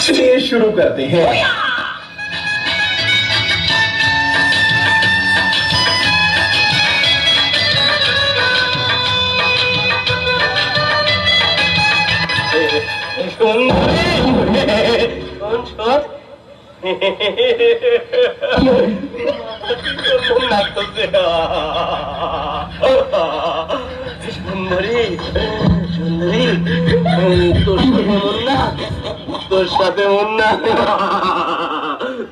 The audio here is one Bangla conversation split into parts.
चलिए शुरू करते हैं। সুন্দরী সুন্দরী তোর সাথে মুন্না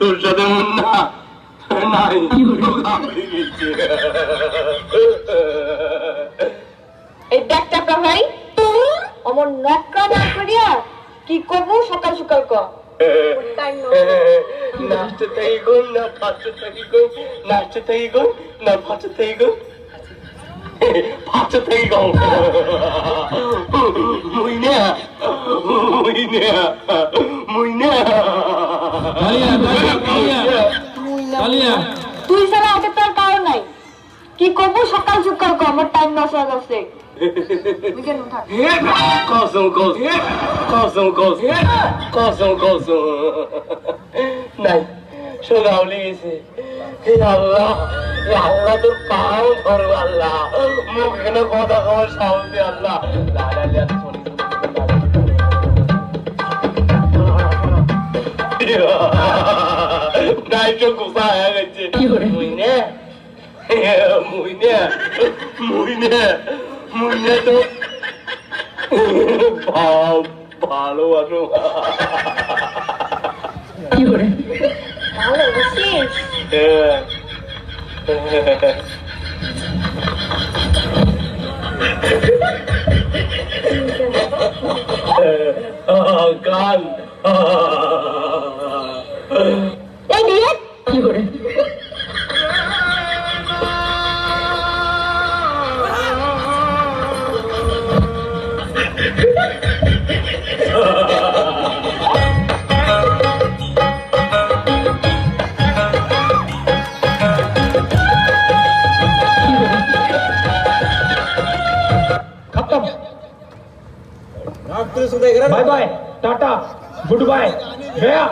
তোর সাথে মুন্না নাই এই দেখটা ভাই আমার নক্কা না করিয়া কি করবো সকাল সকাল ক নাচতে থাকি গুণ না ফাঁচতে থাকি গুণ নাচতে থাকি গুণ না ফাঁচতে থাকি গুণ ফাঁচতে থাকি গুণ মুইনা মুইনা মুইনা তুই ছাড়া আগে তোর কারণ নাই কি করবো সকাল সকাল ক আমার টাইম নষ্ট হয়ে যাচ্ছে কসম কসম কসম কসম কসম কসম নাই সোগাও লেগেছে হে আল্লাহ হে আল্লাহ তোর পাও ধরো আল্লাহ মুখে না কথা কওয়ার সাহস দে আল্লাহ নাই তো গুসা হয়ে গেছে মুইনে মুইনে মুইনে মুইনে তো ভালোবাসো ভালো বুঝছিস গান এই দিয়ে কি করে bye bye tata good bye गया।